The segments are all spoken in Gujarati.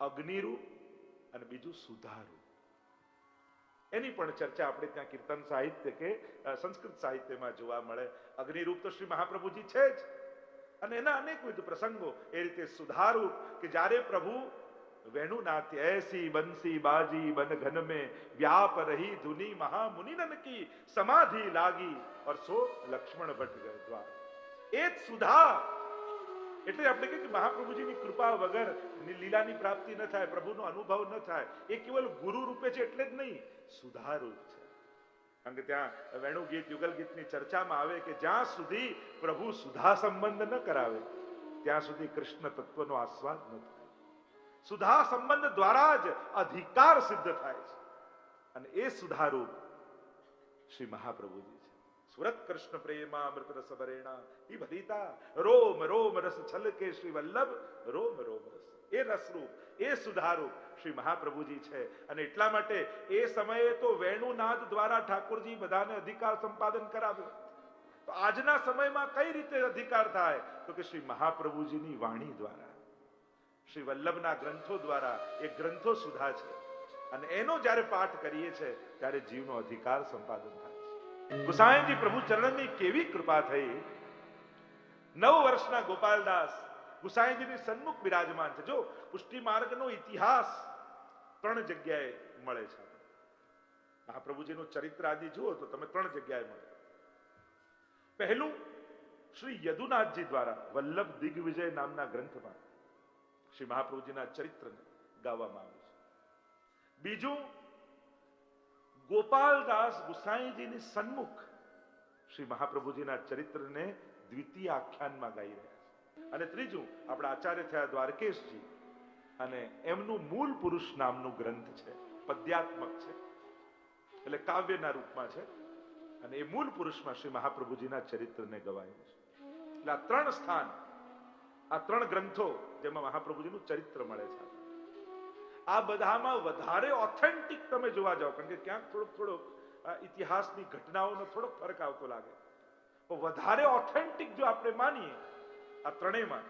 અગ્નિરૂપ અને બીજું સુધારૂપ. એની પણ ચર્ચા આપણે ત્યાં કીર્તન સાહિત્ય કે સંસ્કૃત સાહિત્યમાં જોવા મળે. અગ્નિરૂપ તો શ્રી મહાપ્રભુજી છે જ, અને એના અનેકવિધ પ્રસંગો. એ રીતે સુધારૂપ કે જ્યારે પ્રભુ વેણુનાથ ऐसी बंसी बाजी बन घन में व्याप रही धुनी महामुनिनन की समाधि लागी और सो लक्ष्मण भट्ट गए द्वार. એ જ સુધા. એટલે આપણે કહીએ કે મહાપ્રભુજીની કૃપા વગર લીલાની પ્રાપ્તિ ન થાય, પ્રભુનો અનુભવ ન થાય. એ કેવલ ગુરુ રૂપે છે એટલે જ નહીં, સુધારૂપ છે. કારણ કે ત્યાં વેણુ ગીત યુગલ ગીતની ચર્ચામાં આવે કે જ્યાં સુધી પ્રભુ સુધા સંબંધ ન કરાવે ત્યાં સુધી કૃષ્ણ તત્વનો આસ્વાદ ન થાય. સુધા સંબંધ દ્વારા જ અધિકાર સિદ્ધ થાય છે, અને એ સુધારૂપ શ્રી મહાપ્રભુજી છે. સુરત કૃષ્ણ પ્રેમા અમૃત રસ ભરેણા ઈ ભરીતા રોમ રોમ રસ છલકે શ્રી વલ્લભ રોમ રોમ રસ. એ રસરૂપ, એ સુધારૂપ શ્રી મહાપ્રભુજી છે. અને એટલા માટે એ સમયે તો વેણુનાદ દ્વારા ઠાકોરજી બધાને અધિકાર સંપાદન કરાવ્યો. તો આજના સમયમાં કઈ રીતે અધિકાર થાય? તો કે શ્રી મહાપ્રભુજીની વાણી દ્વારા, શ્રી વલ્લભના ગ્રંથો દ્વારા. એ ગ્રંથો સુધા છે, અને એનો જ્યારે પાઠ કરીએ છીએ ત્યારે જીવનો અધિકાર સંપાદન થાય છે. ગુસાઈજી પ્રભુ ચરણની કેવી કૃપા થઈ. 9 વર્ષના ગોપાલદાસ ગુસાઈજીની સન્મુખ બિરાજમાન છે. જો પુષ્ટિ માર્ગનો ઇતિહાસ 3 જગ્યાએ મળે છે. મહાપ્રભુજીનું ચરિત્ર આદિ જુઓ તો તમે 3 જગ્યાએ મળે. પહેલું શ્રી યદુનાથજી દ્વારા વલ્લભ દિગ્વિજય નામના ગ્રંથમાં શ્રી મહાપ્રભુજીના ચરિત્રને ગાવામાં આવ્યું છે. બીજું ગોપાલદાસ ગુસાઈજીની સન્મુખ શ્રી મહાપ્રભુજીના ચરિત્રને દ્વિતીય આખ્યાનમાં ગાઈ રહ્યા છે. અને ત્રીજું આપણા આચાર્ય થયા દ્વારકેશજી, અને એમનું મૂળ પુરુષ નામનું ગ્રંથ છે, પદ્યાત્મક છે, એટલે કાવ્યના રૂપમાં છે. અને એ મૂળ પુરુષમાં શ્રી મહાપ્રભુજીના ચરિત્રને ગવાયું છે. એટલે આ 3 સ્થાન, આ 3 ગ્રંથો જેમાં મહાપ્રભુજીનું ચરિત્ર મળે છે. આ બધામાં વધારે ઓથેન્ટિક તમે જોવા જાઓ, કારણ કે ક્યાંક થોડોક ઇતિહાસની ઘટનાઓનો થોડોક ફરક આવતો લાગે, પણ વધારે ઓથેન્ટિક જો આપણે માનીએ આ ત્રણેયમાં,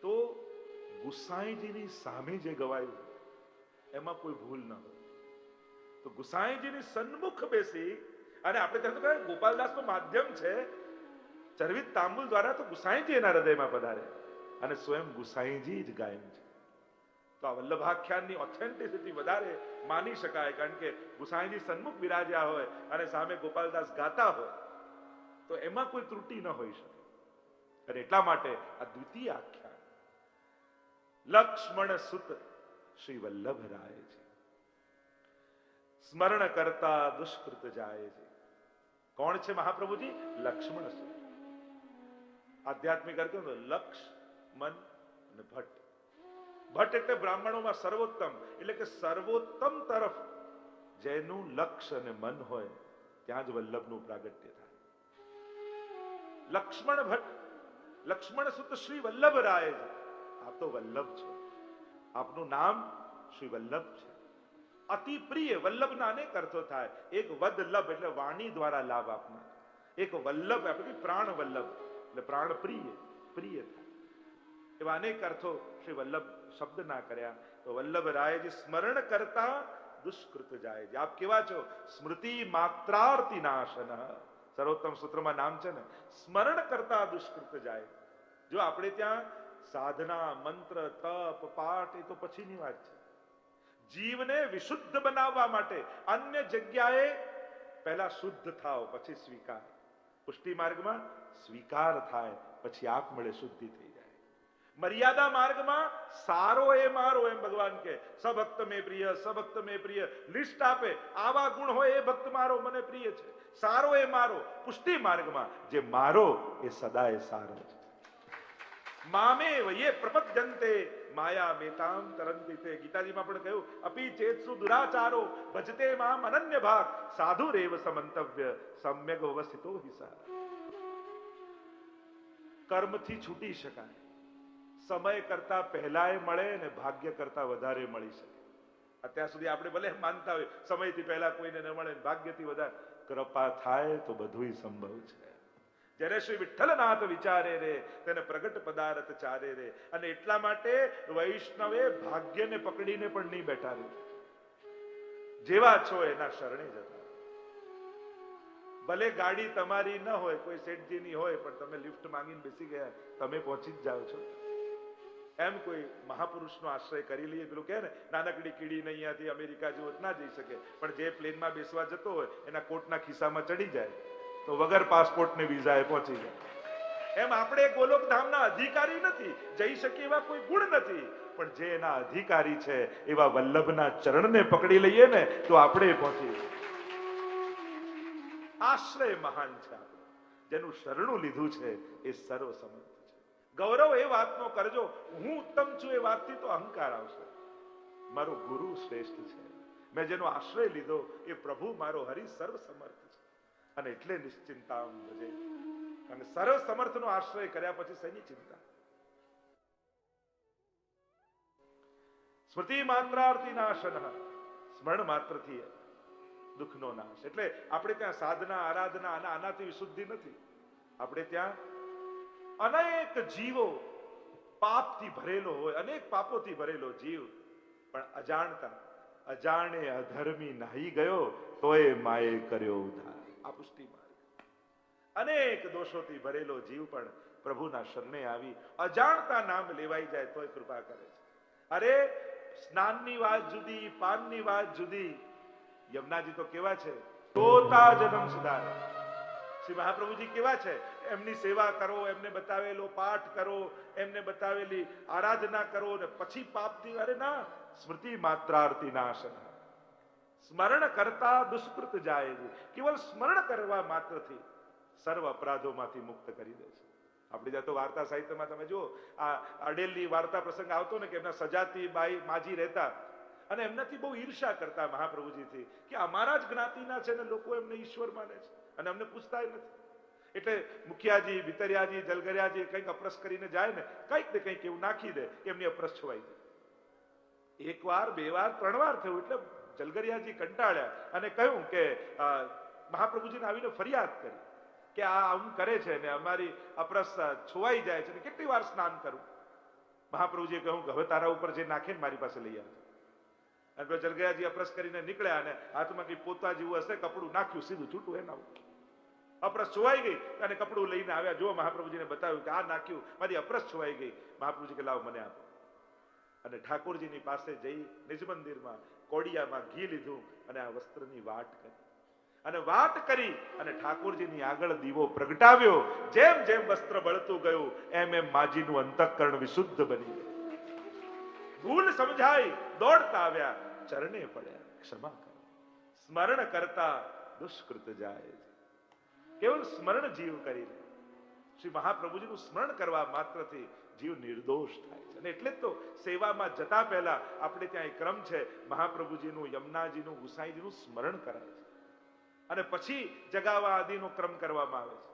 તો ગુસાઈજીની સામે જે ગવાયું એમાં કોઈ ભૂલ ન હોય. તો ગુસાઈજીની સન્મુખ બેસી, અને આપણે ત્યાં તો કહે ગોપાલદાસનું માધ્યમ છે, ચરવિત તાંબુલ દ્વારા તો ગુસાઈજી એના હૃદયમાં પધારે, અને સ્વયં ગુસાઈજી જ ગાયન છે. તો આ વલ્લભાખ્યાનની ઓથેન્ટિસિટી વધારે માની શકાય, કારણ કે ગુસાઈજી સન્મુખ બિરાજ્યા હોય અને સામે ગોપાલદાસ ગાતા હોય, તો એમાં કોઈ ત્રુટિ ન હોઈ શકે. અને એટલા માટે આ દ્વિતીય આખ્યાન લક્ષ્મણ સુત શ્રી વલ્લભ રાય છે. સ્મરણ કરતા દુષ્કૃત જાય છે. કોણ છે મહાપ્રભુજી? લક્ષ્મણ સુત. આધ્યાત્મિક અર્થ લક્ષ, મન અને ભટ્ટ. ભટ્ટ એટલે બ્રાહ્મણોમાં સર્વોત્તમ, એટલે કે સર્વોત્તમ તરફ જેનું લક્ષ અને મન હોય ત્યાં જ વલ્લભનું પ્રાગટ્ય થાય. લક્ષ્મણ ભટ્ટ, લક્ષ્મણ સુત શ્રી વલ્લભ રાય છે. આપ તો વલ્લભ છો, આપનું નામ શ્રી વલ્લભ છે. અતિ પ્રિય, વલ્લભના અનેક અર્થો થાય. એક વદલભ એટલે વાણી દ્વારા લાભ આપનાર, એક વલ્લભ આપણે પ્રાણ વલ્લભ એટલે પ્રાણ પ્રિય, પ્રિય થાય. એવા અનેક અર્થો શ્રી વલ્લભ શબ્દના કર્યા. તો વલ્લભ રાયજી સ્મરણ કરતા દુષ્કૃત જાય. આપ કેવા છો? સ્મૃતિ માત્રાર્થી નાશન. સર્વોત્તમ સૂત્રમાં નામ છે ને, સ્મરણ કરતા દુષ્કૃત જાય. જો આપણે ત્યાં સાધના, મંત્ર, તપ, પાઠ એ તો પછીની વાત છે. જીવને વિશુદ્ધ બનાવવા માટે અન્ય જગ્યાએ પહેલા શુદ્ધ થાવ, પછી સ્વીકાર. પુષ્ટિ માર્ગમાં સ્વીકાર થાય પછી આપમેળે શુદ્ધિ થઈ જાય. મર્યાદા માર્ગમાં સારો એ મારો, એમ ભગવાન કે સભક્ત મેં પ્રિય, સભક્ત મેં પ્રિય લિસ્ટ આપે. આવા ગુણ હોય એ ભક્ત મારો મને પ્રિય છે, સારો એ મારો. પુષ્ટિ માર્ગમાં જે મારો એ સદાય સારો છે. મામે વયે પ્રપદ્યંતે માયા મેતામ તરંતિ તે. ગીતાજીમાં પણ કહ્યું અપી ચેતસુ દુરાચારો ભજતે મામ અનન્ય ભાગ સાધુ રેવ સમંતવ્ય સમ્યક વ્યવસ્થિતો હિસા. કર્મથી છૂટી શકાય. સમય કરતા પહેલાય મળે ને ભાગ્ય કરતા વધારે મળી શકે. અત્યાર સુધી આપણે ભલે માનતા હોય સમયથી પહેલા કોઈને ન મળે, ભાગ્યથી વધારે. કૃપા થાય તો બધું સંભવ છે. જ્યારે શ્રી વિઠ્ઠલનાથ વિચારે રે તેને પ્રગટ પદાર્થ ચારે રે. અને એટલા માટે વૈષ્ણવે ભાગ્યને પકડીને પણ નહીં બેઠા રે. જેવા છો એના શરણે જતા. ભલે ગાડી તમારી ન હોય, કોઈ શેઠજીની હોય, પણ તમે લિફ્ટ માંગીને બેસી ગયા, તમે પહોંચી જ જાઓ છો. એમ કોઈ મહાપુરુષનો આશ્રય કરી લઈએ. પેલું કહે ને, નાનકડી કીડીને અહીંયાથી અમેરિકા જેવો ના જઈ શકે, પણ જે પ્લેનમાં બેસવા જતો હોય એના કોટના ખિસ્સામાં ચડી જાય તો વગર પાસપોર્ટ ને વિઝાએ પહોંચી જાય. એમ આપણે ગોલોકધામના અધિકારી નથી, જઈ શકીએ એવા કોઈ ગુણ નથી, પણ જે એના અધિકારી છે એવા વલ્લભના ચરણને પકડી લઈએ ને તો આપણે પહોંચી. આશ્રય મહાન છે આપણો. જેનું શરણું લીધું છે એ સર્વસમર્થ છે. ગૌરવ એ વાતનો કરજો, હું ઉત્તમ છું એ વાતથી તો અહંકાર આવશે. મારો ગુરુ શ્રેષ્ઠ છે, મેં જેનો આશ્રય લીધો એ પ્રભુ મારો હરિ સર્વસમર્થ છે, અને એટલે નિશ્ચિંતા ભજે. કારણ કે સર્વસમર્થનો આશ્રય કર્યા પછી શેની ચિંતા? સ્મૃતિ માત્રાર્થી નાશન, સ્મરણ માત્રથી દુઃખનો નાશ. એટલે આપણે ત્યાં સાધના આરાધના અને આનાથી વિશુદ્ધિ નથી. આપણે ત્યાં અનેક જીવો પાપથી ભરેલો હોય, અનેક પાપોથી ભરેલો જીવ, પણ અજાણતા અજાણે અધર્મી નાહી ગયો તોય માએ કર્યો ઉદ્ધાર. આ પુષ્ટિ માર્ગ. અનેક દોષોથી ભરેલો જીવ પણ પ્રભુના શરણે આવી અજાણતા નામ લેવાઈ જાય તોય કૃપા કરે છે. અરે સ્નાનની વાત જુદી, પાનની વાત જુદી. યમુનાજી તો કેવા છે, તોતા જન્મ સુધાર. શ્રી મહાપ્રભુજી કેવા છે, એમની સેવા કરો, એમને બતાવેલો પાઠ કરો, એમને બતાવેલી આરાધના કરો, ને પછી પાપથી, અરે ના, સ્મૃતિ માત્રાર્થી નાશન. સ્મરણ કરતા દુષ્કૃત જાય. કેવલ સ્મરણ કરવા માત્રથી સર્વ અપરાધોમાંથી મુક્ત કરી દે છે. આપણી ત્યાં તો વાર્તા સાહિત્યમાં તમે જુઓ, આ અડેલની વાર્તા પ્રસંગ આવતો ને, કે એમના સજાતી બાઈ માજી રહેતા અને એમનાથી બહુ ઈર્ષા કરતા મહાપ્રભુજીથી, કે અમારા જ જ્ઞાતિના છે ને લોકો એમને ઈશ્વર માને છે અને અમને પૂછતા નથી. એટલે મુખિયાજી, ભીતરિયાજી, જલગરિયાજી કંઈક અપરસ કરીને જાય ને, કંઈક ને કંઈક એવું નાખી દે કે એમની અપરસ છવાઈ જાય. એક વાર, બે વાર, 3 વાર થયું એટલે જલગરિયાજી કંટાળ્યા અને કહ્યું કે મહાપ્રભુજીને આવીને ફરિયાદ કરી કે આ આવું કરે છે ને અમારી અપરસ છવાઈ જાય છે ને કેટલી વાર સ્નાન કરું. મહાપ્રભુજીએ કહ્યું કે હવે તારા ઉપર જે નાખે ને મારી પાસે લઈ આવે. અને જલગરિયાજી અપરસ કરીને નીકળ્યા અને હાથમાં કઈ પોતા જેવું હશે, કપડું નાખ્યું, સીધું છૂટું એના અપરસ છવાઈ ગઈ અને કપડું લઈને આવ્યા. જો મહાપ્રભુજીને બતાવ્યું કે આ નાખ્યું, મારી અપરસ છવાઈ ગઈ. મહાપ્રભુજી કે લાવ મને આપો. અને ઠાકોરજીની પાસે જઈ નિજ મંદિરમાં કોડિયામાં ઘી લીધું અને આ વસ્ત્રની વાટ કરી અને વાટ કરી અને ઠાકોરજીની આગળ દીવો પ્રગટાવ્યો. જેમ જેમ વસ્ત્ર બળતું ગયું એમ એમ માજીનું અંતઃકરણ વિશુદ્ધ બની ગયું. ભૂલ સમજાઈ દોડતા આવ્યા, ચરણે પડ્યા, ક્ષમા કરો. સ્મરણ કરતા દુષ્કૃત જાય. કેવળ સ્મરણ જીવ કરી લે. શ્રી મહાપ્રભુજીનું સ્મરણ કરવા માત્રથી જીવ નિર્દોષ થાય છે. અને એટલે જ તો સેવામાં જતા પહેલા આપણે ત્યાં એક ક્રમ છે, મહાપ્રભુજીનું, યમુનાજીનું, ગુસાઈજીનું સ્મરણ કરાય છે અને પછી જગાવા આદિનો ક્રમ કરવામાં આવે છે.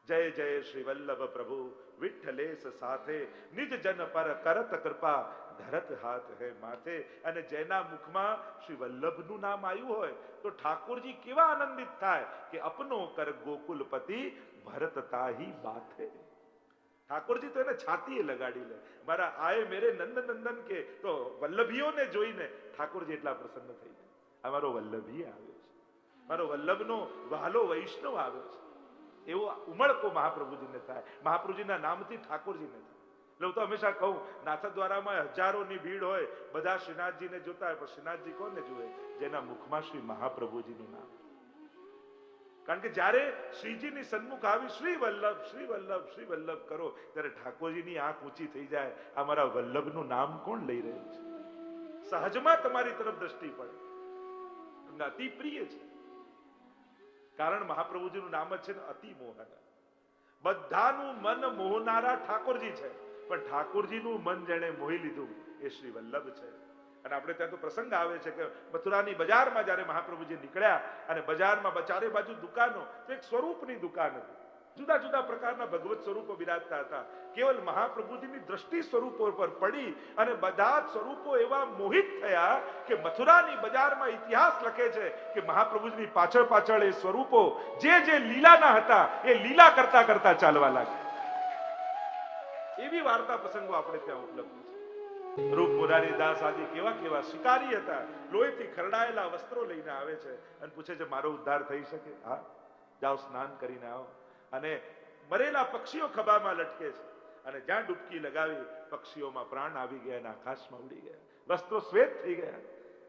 જય જય શ્રી વલ્લભ પ્રભુ વિઠ્ઠલેશ સાથે નિજ જન પર કરત કૃપા ધરત હાથ હે માથે. અને જેના મુખમાં શ્રી વલ્લભનું નામ આવ્યું હોય તો ઠાકોરજી કેવા આનંદિત થાય કે અપનો કર ગોકુલપતિ ભરત તાહી બાથે. ઠાકોરજી તો એને છાતીએ લગાડી લે, મારા આય મેરે નંદ નંદન કે. તો વલ્લભીઓને જોઈને ઠાકોરજી એટલા પ્રસન્ન થઈ જાય. અમારો વલ્લભી આવ્યો છે, મારો વલ્લભનો વહાલો વૈષ્ણવ આવ્યો છે, એવો ઉમળકો મહાપ્રભુજીને થાય. મહાપ્રભુજીના નામથી ઠાકોરજીને થાય. એટલે હું તો હંમેશા કહું, નાથદ્વારામાં હજારોની ભીડ હોય, બધા શ્રીનાથજીને જોતા હોય, પણ શ્રીનાથજી કોને જુએ? જેના મુખમાં શ્રી મહાપ્રભુજીનું નામ. કારણ કે જ્યારે શ્રીજીની સન્મુખ આવી શ્રી વલ્લભ, શ્રી વલ્લભ, શ્રી વલ્લભ કરો ત્યારે ઠાકોરજીની આંખ ઊંચી થઈ જાય. આ મારા વલ્લભનું નામ કોણ લઈ રહ્યું છે? સહજમાં તમારી તરફ દ્રષ્ટિ પડે, તમને અતિ પ્રિય છે. કારણ મહાપ્રભુજીનું નામ જ છે ને અતિ મોહન. બધાનું મન મોહનારા ઠાકોરજી છે, પણ ઠાકોરજીનું મન જેણે મોહી લીધું એ શ્રી વલ્લભ છે. અને આપણે ત્યાં તો પ્રસંગ આવે છે કે મથુરાની બજારમાં જયારે મહાપ્રભુજી નીકળ્યા અને બજારમાં ચારે બાજુ દુકાનો, તો એક સ્વરૂપની દુકાન હતી. જુદા જુદા પ્રકારના ભગવત સ્વરૂપો બિરાજતા હતા. કેવલ મહાપ્રભુજીની દ્રષ્ટિ સ્વરૂપો પર પડી અને બધા જ સ્વરૂપો એવા મોહિત થયા કે મથુરાની બજારમાં ઇતિહાસ લખે છે કે મહાપ્રભુજીની પાછળ પાછળ એ સ્વરૂપો જે લીલાના હતા એ લીલા કરતા કરતા ચાલવા લાગ્યા. એવી વાર્તા પ્રસંગો આપણે ત્યાં ઉપલબ્ધ છે. રૂપ મુરારી દાસ આદિ કેવા કેવા શિકારી હતા, લોહીથી ખરડાયેલા વસ્ત્રો લઈને આવે છે અને પૂછે છે મારો ઉદ્ધાર થઈ શકે? હા, જાઓ સ્નાન કરીને આવો. અને મરેલા પક્ષીઓ ખભામાં લટકે છે અને જ્યાં ડૂબકી લગાવી પક્ષીઓમાં પ્રાણ આવી ગયા અને આકાશમાં ઉડી ગયા, વસ્ત્રો શ્વેત થઈ ગયા.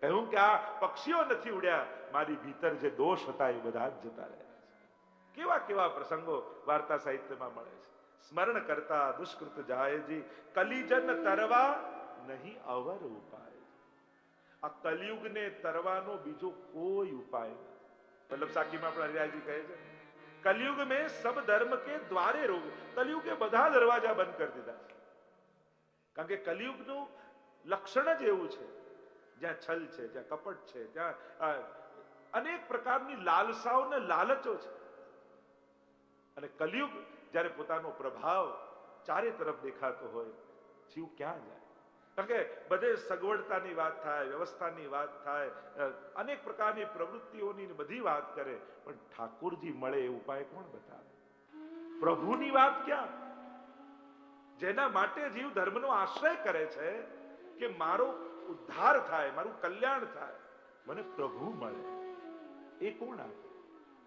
કહ્યું કે આ પક્ષીઓ નથી ઉડ્યા, મારી ભીતર જે દોષ હતા એ બધા જ જતા રહ્યા છે. કેવા કેવા પ્રસંગો વાર્તા સાહિત્યમાં મળે છે. સ્મરણ કરતા દુષ્કૃત જાયજી, કલિજન તરવા નહીં અવર ઉપાય. આ કલિયુગને તરવાનો બીજો કોઈ ઉપાય નથી. મતલબ સાકીમાં આપણા હરિરાયજી કહે છે કલयुग में सब धर्म के द्वारे रोग. कलयुगे બધા દરવાજા બંધ કરી દીધા છે. કારણ કે કલયુગનું લક્ષણ જ એવું છે, જ્યાં છલ છે, જ્યાં કપટ છે, ત્યાં અનેક પ્રકારની લાલસાઓ ને લાલચો છે. અને કલયુગ જ્યારે પોતાનો પ્રભાવ ચારે તરફ દેખાતો હોય, જીવ ક્યાં જાય? કારણ કે બધે સગવડતાની વાત થાય, વ્યવસ્થાની વાત થાય, અનેક પ્રકારની પ્રવૃત્તિઓની બધી વાત કરે, પણ ઠાકોરજી મળે એ ઉપાય કોણ બતાવે? પ્રભુની વાત ક્યાં? જેના માટે જીવ ધર્મનો આશ્રય કરે છે કે મારો ઉદ્ધાર થાય, મારું કલ્યાણ થાય, મને પ્રભુ મળે, એ કોણ આપે?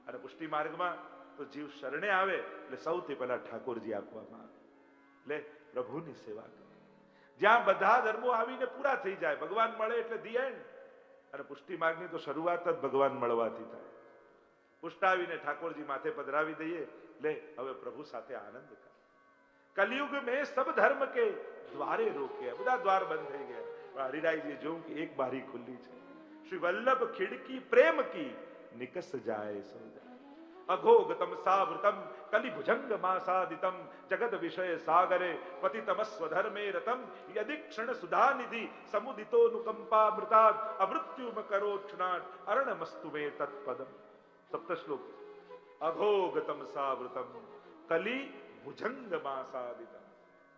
અને પુષ્ટિ માર્ગમાં તો જીવ શરણે આવે એટલે સૌથી પહેલા ઠાકોરજી આપવામાં આવે. એટલે પ્રભુની સેવા કરે. જ્યાં બધા ધર્મો આવીને પૂરા થઈ જાય, ભગવાન મળે એટલે ધી એન્ડ. અને પુષ્ટિ માર્ગની તો શરૂઆત જ ભગવાન મળવાથી થાય. પુષ્ટાવીને ઠાકોરજી માથે પધરાવી દઈએ, લે હવે પ્રભુ સાથે આનંદ કર. કલયુગ મેં સબ ધર્મ કે દ્વારે રોકે. બધા દ્વાર બંધ થઈ ગયા. હરિરાયજી જોયું કે એક બારી ખુલ્લી છે. શ્રી વલ્લભ ખિડકી પ્રેમ કી નિકસ જાય સો જાય. અઘોગતમ સાવૃતમ કલિભુજંગ માસાદિતમ જગત વિષય સાગરે પતિતમ સ્વધર્મે રતમ યદિક્ષણ સુધાનિધિ સમુદિતો નુકંપા મૃતાદ અમૃત્યુમ કરોક્ષણાટ અર્ણમસ્તુ મે તત્પદમ. સપ્ત શ્લોક. અઘોગતમ સાવૃતમ કલિ ભુજંગ માસાદિતમ.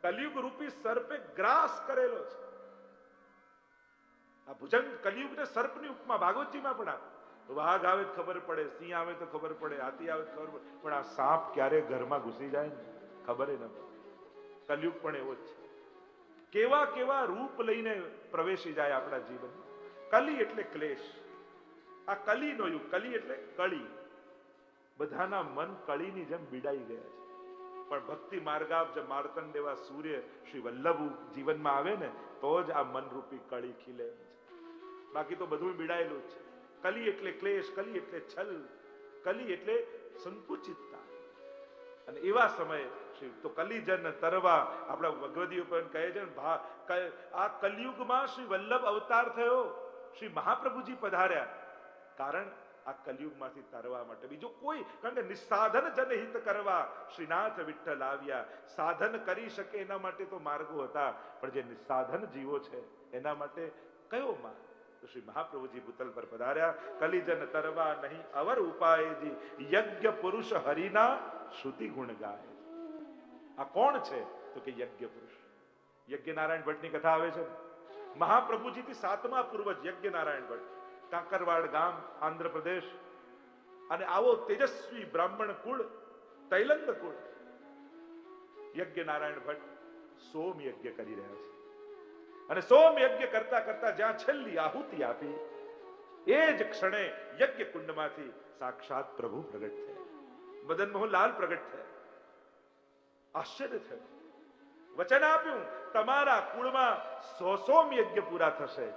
કલિયુગ રૂપી સર્પે ગ્રાસ કરેલો છે. આ ભુજંગ કલિયુગને સર્પની ઉપમા ભાગવતજીમાં પણ આપે. વાઘ આવે તો ખબર પડે, સિંહ આવે તો ખબર પડે, હાથી આવે તો ખબર પડે, પણ આ સાપ ક્યારે ઘરમાં ઘૂસી જાય ને ખબર ન પડે. કલયુગ પણ એવો જ છે. કેવા કેવા રૂપ લઈને પ્રવેશી જાય આપણા જીવનમાં. કલી એટલે ક્લેશ. આ કલીનો યુગ. કલી એટલે કળી. બધાના મન કળીની જેમ બીડાઈ ગયા છે. પણ ભક્તિ માર્ગાબ જે માર્તંડ એવા સૂર્ય શ્રી વલ્લભ જીવનમાં આવે ને તો જ આ મનરૂપી કળી ખીલે છે. બાકી તો બધું બીડાયેલું છે. કલી એટલે ક્લેશ, કલી એટલે છલ, કલી એટલે સંકુચિતતા. અને એવા સમયે તો કલીજન તરવા આપણા ભગવદીઓ પણ કહે છે ને, આ કલયુગમાં શ્રી વલ્લભ અવતાર થયો, શ્રી મહાપ્રભુજી પધાર્યા. કારણ આ કલયુગમાંથી તરવા માટે. બીજો કોઈ, કારણ કે નિસાધન જનહિત કરવા શ્રીનાથ વિઠ્ઠલ આવ્યા. સાધન કરી શકે એના માટે તો માર્ગો હતા, પણ જે નિસાધન જીવો છે એના માટે કયો માર્ગ? તો શ્રી મહાપ્રભુજી ભૂતલ પર પધાર્યા. કલિજન તરવા નહીં અવર ઉપાયજી, યજ્ઞ પુરુષ હરિના શ્રુતિ ગુણ ગાય. આ કોણ છે? તો કે યજ્ઞ પુરુષ. યજ્ઞ નારાયણ ભટ્ટની કથા આવે છે. મહાપ્રભુજીથી 7મા પૂર્વજ યજ્ઞ નારાયણ ભટ્ટ, કાંકરવાડ ગામ, આંધ્રપ્રદેશ. અને આવો તેજસ્વી બ્રાહ્મણ કુળ, તૈલંગ કુળ. યજ્ઞ નારાયણ ભટ્ટ સોમ યજ્ઞ કરી રહ્યા છે. અને સોમ યજ્ઞ કરતા કરતા જ્યાં છેલ્લી આહુતિ આપી એ જ ક્ષણે યજ્ઞ કુંડમાંથી સાક્ષાત પ્રભુ પ્રગટ થયા. મદન મોહનલાલ પ્રગટ થયા. આશ્ચર્ય થયું. વચન આપ્યું, તમારા કુળમાં 100 સોમ યજ્ઞ પૂરા થશે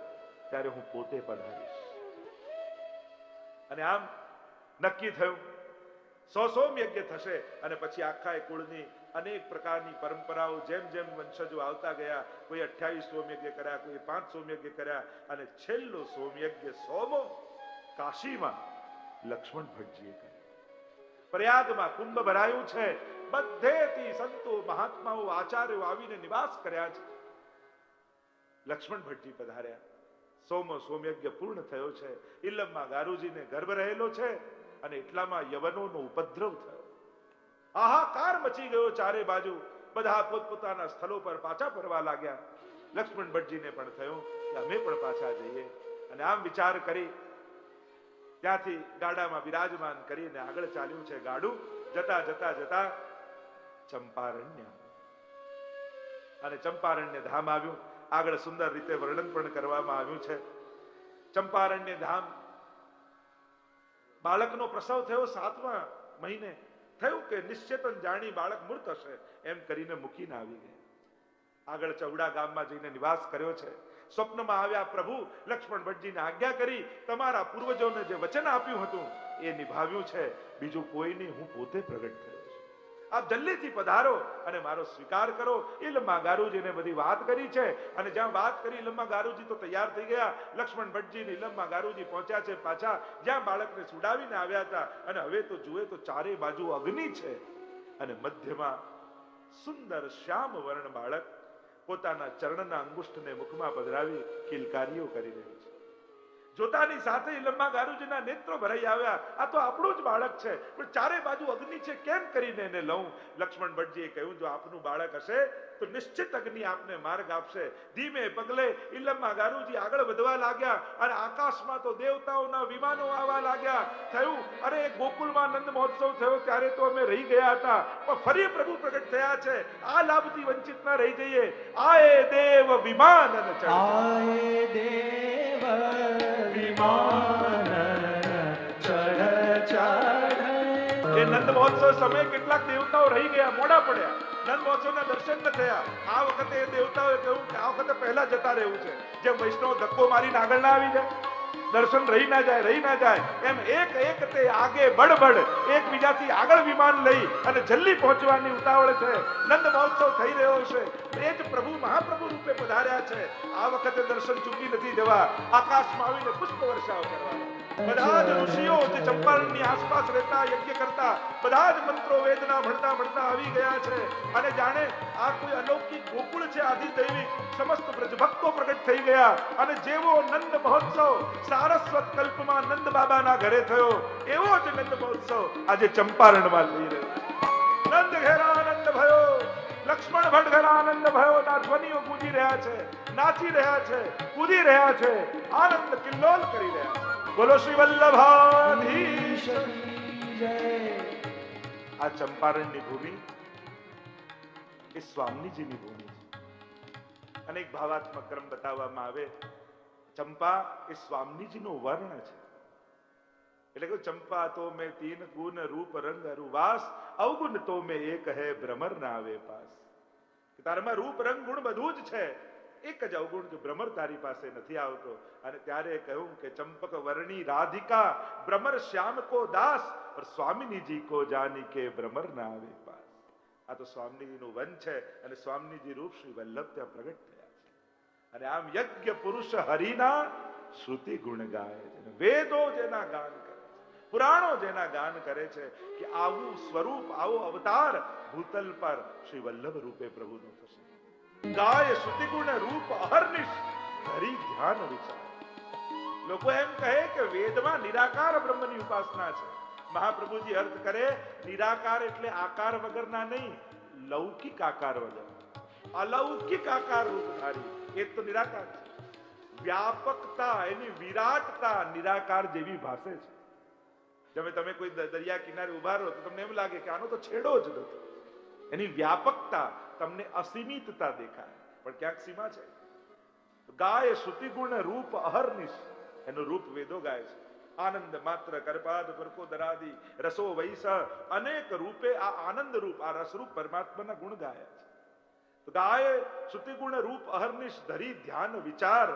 ત્યારે હું પોતે પધારીશ. અને આમ નક્કી થયું. 100 સોમ યજ્ઞ થશે અને પછી આખા કુળની અનેક પ્રકારની પરંપરાઓ જેમ જેમ વંશજો આવતા ગયા, કોઈ 28 સોમયજ્ઞ કર્યા, કોઈ 5 સોમયજ્ઞ કર્યા, અને છેલ્લો સોમયજ્ઞ 100મો કાશીમાં લક્ષ્મણ ભટ્ટજીએ કર્યો. પ્રયાગમાં કુંભ ભરાયું છે. બધેથી સંતો, મહાત્માઓ, આચાર્યો આવીને નિવાસ કર્યા છે. લક્ષ્મણ ભટ્ટજી પધાર્યા. 100મો સોમયજ્ઞ પૂર્ણ થયો છે. ઇલમમાં ગારુજીને ગર્ભ રહેલો છે અને એટલામાં યવનોનો ઉપદ્રવ થયો. હાહાકાર મચી ગયો ચારે બાજુ. બધા પોતપોતાના સ્થળો પર પાછા ફરવા લાગ્યા. લક્ષ્મણ ભટ્ટજીને પણ થયું કે અમે પણ પાછા જઈએ. અને આમ વિચાર કરી ત્યાંથી ગાડામાં બિરાજમાન કરીને આગળ ચાલ્યું છે ગાડું. જતા જતા જતા ચંપારણ્ય અને ચંપારણ્ય ધામ આવ્યું. આગળ સુંદર રીતે વર્ણન પણ કરવામાં આવ્યું છે. ચંપારણ્ય ધામ, બાળકનો પ્રસવ થયો 7મા મહિને. થયું કે નિશ્ચેતન જાણી બાળક મૃત હશે એમ કરીને મૂકીને આવી ગયા. આગળ ચૌડા ગામમાં જઈને નિવાસ કર્યો છે. સ્વપ્નમાં આવ્યા પ્રભુ લક્ષ્મણ ભટ્ટજીને આજ્ઞા કરી, તમારા પૂર્વજોને જે વચન આપ્યું હતું એ નિભાવ્યું છે, બીજું કોઈ નહીં, હું પોતે પ્રગટ થયો છું. આપ જલ્દીથી પધારો અને મારો સ્વીકાર કરો. ઇલમા ગારુજીને બધી વાત કરી છે. અને જ્યાં વાત કરી ઇલમા ગારુજી તો તૈયાર થઈ ગયા. લક્ષ્મણ ભટ્ટજી ઇલમા ગારુજી પહોંચ્યા છે પાછા જ્યાં બાળકને સુડાવીને આવ્યા હતા. અને હવે તો જુએ તો ચારે બાજુ અગ્નિ છે અને મધ્યમાં સુંદર શ્યામ વર્ણ બાળક પોતાના ચરણના અંગુષ્ઠને મુખમાં પધરાવી કિલકારીઓ કરી રહ્યું છે. જોતાની સાથે ઇલમા ગારુજીના નેત્રો ભરાઈ આવ્યા. આ તો આપણું જ બાળક છે, પણ ચારે બાજુ અગ્નિ છે, કેમ કરીને એને લઉં? લક્ષ્મણ ભટ્ટજીએ કહ્યું, જો આપનું બાળક હશે તો નિશ્ચિત અગ્નિ આપને માર્ગ આપશે. ધીમે પગલે ઇલમા ગારુજી આગળ વધવા લાગ્યા અને આકાશમાં તો દેવતાઓના વિમાનો આવવા લાગ્યા. થયું, અરે ગોકુળમાં નંદ મહોત્સવ થયો ત્યારે તો અમે રહી ગયા હતા, પણ ફરી પ્રભુ પ્રગટ થયા છે. આ લાભથી વંચિત ના રહી જઈએ. આયે દેવ વિમાન આયે દેવ વિમાન ચઢ ચઢ. એ નંદ મહોત્સવ સમયે કેટલાક દેવતાઓ રહી ગયા, મોડા પડ્યા, નંદ મહોત્સવના દર્શન ન થયા. આ વખતે એ દેવતાઓએ કહ્યું કે આ વખતે પહેલા જતા રહેવું છે. જેમ વૈષ્ણવ ધક્કો મારીને આગળ ના આવી જાય, દર્શન રહી ના જાય, એમ એક એક તે આગે બડબડ એકબીજાથી આગળ વિમાન લઈ અને જલ્દી પહોંચવાની ઉતાવળ છે. નંદ મહોત્સવ થઈ રહ્યો છે. એ જ પ્રભુ મહાપ્રભુ રૂપે પધાર્યા છે. આ વખતે દર્શન ચૂકી નથી જવા. આકાશમાં આવીને પુષ્પ વર્ષાવ કરવાના. બધા જ ઋષિઓ જે ચંપારણની આસપાસ રહેતા, યજ્ઞ કરતા, બધા જ મંત્રો વેદના ભણતા ભણતા આવી ગયા છે. અને જાણે આ કોઈ અલૌકિક ગોકુળ છે, આદિદૈવિક. સમસ્ત બ્રજભક્તો પ્રગટ થઈ ગયા. અને જેવો નંદ મહોત્સવ સારસ્વત કલ્પમાં નંદ બાબાના ઘરે થયો, એવો જ નંદ મહોત્સવ આજે ચંપારણમાં થઈ રહ્યો. નંદ ઘેરા આનંદ ભયો, લક્ષ્મણ ભટ્ટ ઘેરા આનંદ ભયો ના ધ્વનિઓ ગુંજી રહ્યા છે, નાચી રહ્યા છે, કૂદી રહ્યા છે, આનંદ કિલ્લોલ કરી રહ્યા છે. બોલો શ્રી વલ્લભાધીશ કી જય. આ ચંપારણની ભૂમિ એ સ્વામીજીની ભૂમિ છે. અનેક ભાવાત્મક ક્રમ બતાવવામાં આવે. ચંપા એ સ્વામીજીનો વર્ણ છે. એટલે કે ચંપા તો મેં તીન ગુણ રૂપ રંગ અરુવાસ, અવગુણ તો મેં એક હૈ ભ્રમર ના આવે પાસ. તારામાં રૂપ રંગ ગુણ બધું જ છે, એક જ અવગુણ કે ભ્રમર તારી પાસે નથી આવતો. અને ત્યારે કહ્યું કે ચંપક વર્ણી રાધિકા ભ્રમર શ્યામ કો દાસ, પર સ્વામીજી કો જાની કે ભ્રમર ના આવે પાસ. આ તો સ્વામીજીનું વન છે અને સ્વામીજી રૂપ શ્રી વલ્લભ ત્યાં પ્રગટ થયા છે. અને આમ યજ્ઞ પુરુષ હરિના શ્રુતિ ગુણ ગાય છે. વેદો જેના ગાન કરે, પુરાણો જેના ગાન કરે છે કે આવું સ્વરૂપ, આવો અવતાર ભૂતલ પર શ્રી વલ્લભ રૂપે પ્રભુનો થશે. ગાય શ્રુતિ ગુણ રૂપ અહર્નિશ ધરી ધ્યાન વિચાર. લોકો એમ કહે કે વેદમાં નિરાકાર બ્રહ્મની ઉપાસના છે. મહાપ્રભુજી અર્થ કરે, નિરાકાર એટલે આકાર વગરના નહીં, લૌકિક આકાર વગર, અલૌકિક આકાર રૂપધારી, એ તો નિરાકાર છે. વ્યાપકતા, એની વિરાટતા નિરાકાર જેવી ભાસે છે. જેમ તમે કોઈ દરિયા કિનારે ઉભા રહો તો તમને એમ લાગે કે આનો તો છેડો જ નથી. એની વ્યાપકતા તમને અસીમિતતા દેખાય, પણ ક્યાંક સીમા છે. ગાય શ્રુતિ ગુણ રૂપ અહર્નિશ, એનું રૂપ વેદો ગાય છે. આનંદ માત્ર કરપાદ પરકો દરાદી રસો વૈસ, અનેક રૂપે આ આનંદ રૂપ, આ રસરૂપ પરમાત્માના ગુણ ગાયા છે. તો ગાય શ્રુતિ ગુણ રૂપ અહર્નિશ ધરી ધ્યાન વિચાર,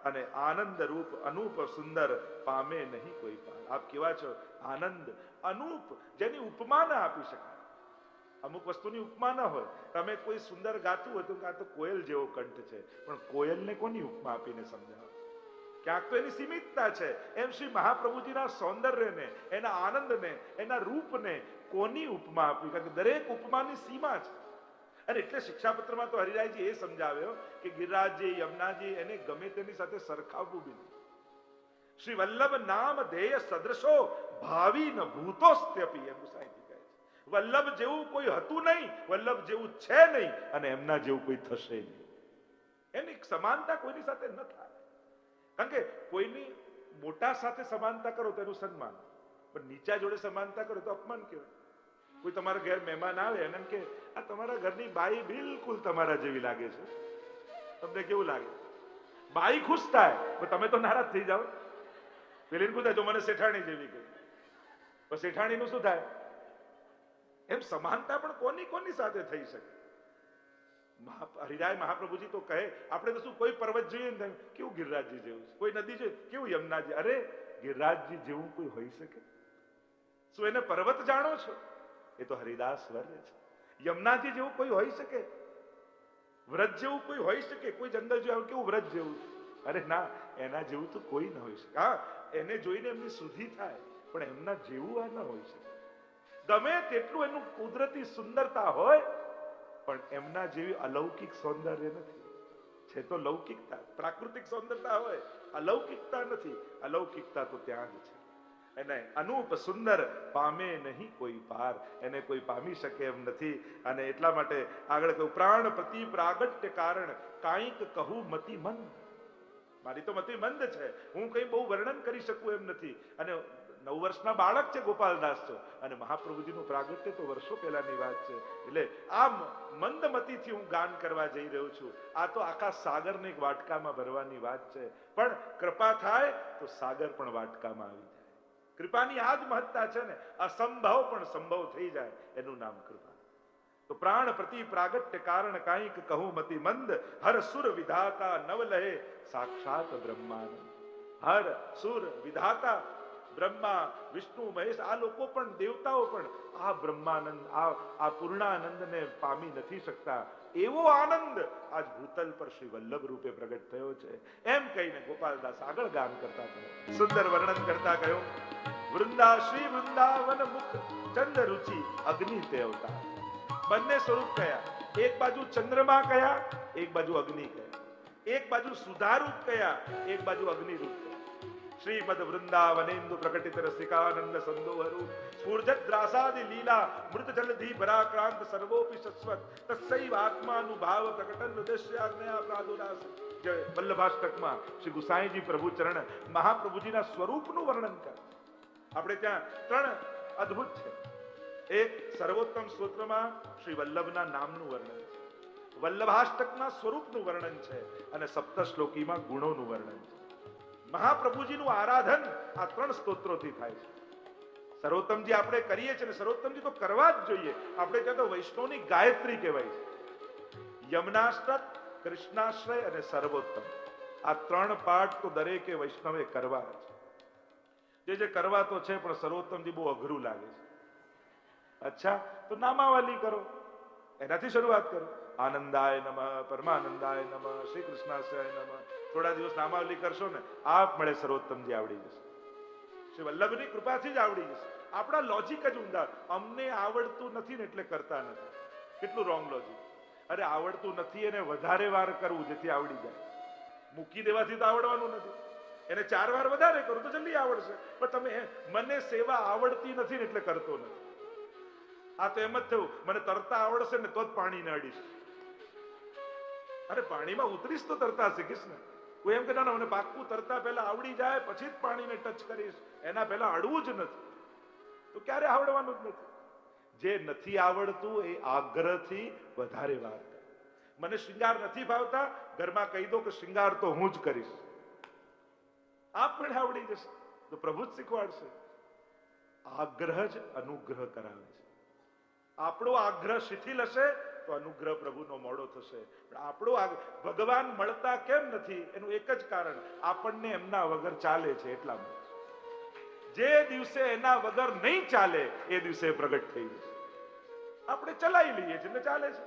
અને આનંદ રૂપ અનુપ સુંદર પામે નહીં કોઈ પાર. આપ કેવા છો? આનંદ અનુપ, જેની ઉપમા ના આપી શકાય. અમુક વસ્તુની ઉપમા ન હોય. તમે કોઈ સુંદર ગાતું હોય તો આ તો કોયલ જેવો કંઠ છે, પણ કોયલને કોની ઉપમા આપીને સમજાવો? ક્યાંક તો એની સીમિતતા છે. એમ શ્રી મહાપ્રભુજીના સૌંદર્યને, એના આનંદને, એના રૂપને કોની ઉપમા આપી? કારણ કે દરેક ઉપમાની સીમા છે. અને એટલે શિક્ષાપત્રમાં તો હરિરાયજી એ સમજાવ્યો કે ગિરિરાજજી, યમુનાજી એને ગમે તેની સાથે સરખાવવું બી નહીં. શ્રી વલ્લભ નામ ધેય સદૃશો ભાવિ ન ભૂતોસ્ત્યપી, એમ સાહિત્ય કહે છે. વલ્લભ જેવું કોઈ હતું નહીં, વલ્લભ જેવું છે નહીં, અને એમના જેવું કોઈ થશે નહીં. એની સમાનતા કોઈની સાથે ન થાય. કારણ કે કોઈની મોટા સાથે સમાનતા કરો તો એનું સન્માન, પણ નીચા જોડે સમાનતા કરો તો અપમાન કહેવાય. કોઈ તમારા ઘેર મહેમાન આવે એને એમ કે આ તમારા ઘરની બાઈ બિલકુલ તમારા જેવી લાગે છે, તમને કેવું લાગે? બાઈ ખુશ થાય પણ તમે તો નારાજ થઈ જાઓ. પેલી શું થાય, જો મને શેઠાણી જેવી કહે, પણ શેઠાણીનું શું થાય? એમ સમાનતા પણ કોની કોની સાથે થઈ શકે? હરિરાય મહાપ્રભુજી તો કહે, આપણે તો શું કોઈ પર્વત જોઈએ ને કેવું ગિરિરાજજી જેવું છે, કોઈ નદી જોઈએ કેવું યમુનાજી. અરે ગિરિરાજજી જેવું કોઈ હોઈ શકે? શું એને પર્વત જાણો છો? એ તો હરિદાસ વર્ય છે. યમુનાજી જેવું કોઈ હોઈ શકે? વ્રજ જેવું કોઈ હોઈ શકે? કોઈ જંગલ જેવું કેવું વ્રજ જેવું? અરે ના, એના જેવું તો કોઈ ન હોઈ શકે. હા, એને જોઈને એમની શુદ્ધિ થાય, પણ એમના જેવું આ ન હોઈ શકે. ગમે તેટલું એનું કુદરતી સુંદરતા હોય, પણ એમના જેવી અલૌકિક સૌંદર્ય નથી. છે તો લૌકિકતા, પ્રાકૃતિક સૌંદર્યતા હોય, અલૌકિકતા નથી. અલૌકિકતા તો ત્યાં જ છે. એને અનુપ સુંદર પામે નહીં કોઈ પાર, એને કોઈ પામી શકે એમ નથી. અને એટલા માટે આગળ કહ્યું, પ્રાણ પ્રતિ પ્રાગટ્ય કારણ કાંઈક કહું મતિ મંદ. મારી તો મતિ મંદ છે, હું કઈ બહુ વર્ણન કરી શકું એમ નથી. અને 9 વર્ષના બાળક છે ગોપાલદાસ તો, અને મહાપ્રભુજીનું પ્રાગટ્ય તો વર્ષો પહેલાની વાત છે. એટલે આ મંદમતીથી હું ગાન કરવા જઈ રહ્યો છું. આ તો આખા સાગરને એક વાટકામાં ભરવાની વાત છે, પણ કૃપા થાય તો સાગર પણ વાટકામાં આવી જાય. કૃપાની આ જ મહત્તા છે ને, અસંભવ પણ સંભવ થઈ જાય, એનું નામ કૃપા. તો પ્રાણ પ્રતિ પ્રાગટ્ય કારણ કાંઈક કહું મતિ મંદ, હર સુર વિધાતા નવ લહે સાક્ષાત બ્રહ્માનંદ. હર સુર વિધાતા બ્રહ્મા વિષ્ણુ મહેશ, આ લોકો પણ, દેવતાઓ પણ આ બ્રહ્માનંદ, આ પૂર્ણાનંદને પામી નથી શકતા. એવો આનંદ આજ ભૂતલ પર શ્રી વલ્લભ રૂપે પ્રગટ થયો છે. એમ કહીને ગોપાલદાસ આગળ ગાન કરતા કહ્યું, સુંદર વર્ણન કરતા કહ્યું, વૃંદા શ્રી વૃંદાવન મુખ ચંદ્ર રુચિ અગ્નિ તે અવતાર. બંને સ્વરૂપ કયા? એક બાજુ ચંદ્રમા કયા, એક બાજુ અગ્નિ કયા. એક બાજુ સુધારૂપ કયા, એક બાજુ અગ્નિરૂપ કયા. શ્રીમદ વૃંદાવનેન્દુ પ્રકટિત રસિકાનંદ સંદોહરુ સ્ફૂર્જદ્રાસાદિ લીલા મૃત જલધિ પરાક્રાંત સર્વોપી શશ્વત તસ્સૈવ આત્માનુભાવ પ્રકટન ઉદ્દેશ્યાજ્ઞા પ્રાદુરાસ. જે વલ્લભાષ્ટકમાં શ્રી ગુસાઈજી પ્રભુ ચરણ મહાપ્રભુજીના સ્વરૂપનું વર્ણન કરે. આપણે ત્યાં 3 અદ્ભુત છે. એક સર્વોત્તમ સ્તોત્રમાં શ્રી વલ્લભના નામનું વર્ણન છે, વલ્લભાષ્ટકમાં સ્વરૂપનું વર્ણન છે, અને સપ્તશ્લોકીમાં ગુણોનું વર્ણન છે. મહાપ્રભુજીનું આરાધન આ 3 સ્તોત્રોથી થાય છે. સર્વોત્તમજી આપણે કરીએ છીએ, ને સર્વોત્તમજી તો કરવા જ જોઈએ. આપણે ત્યાં તો વૈષ્ણવની ગાયત્રી કહેવાય છે. યમનાષ્ટક, કૃષ્ણાશ્રય અને સર્વોત્તમ, આ 3 પાઠ તો દરેકે વૈષ્ણવે કરવા છે. જે કરવા તો છે, પણ સર્વોત્તમજી બહુ અઘરું લાગે છે. અચ્છા, તો નામાવલી કરો, એનાથી શરૂઆત કરો. આનંદાય નમઃ, પરમાનંદાય નમઃ, શ્રી કૃષ્ણાશ્રય નમઃ. થોડા દિવસ નામાવલી કરશો ને, આપ મળે સર્વોત્તમજી આવડી જશે. શ્રી વલ્લભની કૃપાથી જ આવડી જશે. આપણા લોજિક જ ઊંધા. અમને આવડતું નથી ને એટલે કરતા નથી. કેટલું રોંગ લોજિક. અરે આવડતું નથી એને વધારે વાર કરવું જેથી આવડી જાય. મૂકી દેવાથી તો આવડવાનું નથી. એને 4 વાર વધારે કરું તો જલ્દી આવડશે. પણ તમે મને સેવા આવડતી નથી ને એટલે કરતો નથી. આ તો એમ જ થયું, મને તરતા આવડશે ને તો જ પાણીને અડીશ. અરે પાણીમાં ઉતરીશ તો તરતા શીખીશ ને. કોઈ એમ કે ના, મને પાક્કું તરતા પહેલા આવડી જાય પછી જ પાણીને ટચ કરીશ, એના પહેલા અડવું જ નથી, તો ક્યારે આવડવાનું જ નથી. જે નથી આવડતું એ આગ્રહથી વધારે વાર કરે. મને શૃંગાર નથી ભાવતા, ઘરમાં કહી દો કે શૃંગાર તો હું જ કરીશ, આપ પણ આવડી જશે. તો પ્રભુ જ શીખવાડશે. આગ્રહ જ અનુગ્રહ કરાવે છે. આપણો આગ્રહ શિથિલ હશે તો અનુગ્રહ પ્રભુનો મોડો થશે. પણ આપણો ભગવાન મળતા કેમ નથી? એનું એક જ કારણ, આપણને એમના વગર ચાલે છે એટલા માટે. જે દિવસે એના વગર નહીં ચાલે એ દિવસે પ્રગટ થઈ જશે. આપણે ચલાવી લઈએ છીએ ને ચાલે છે.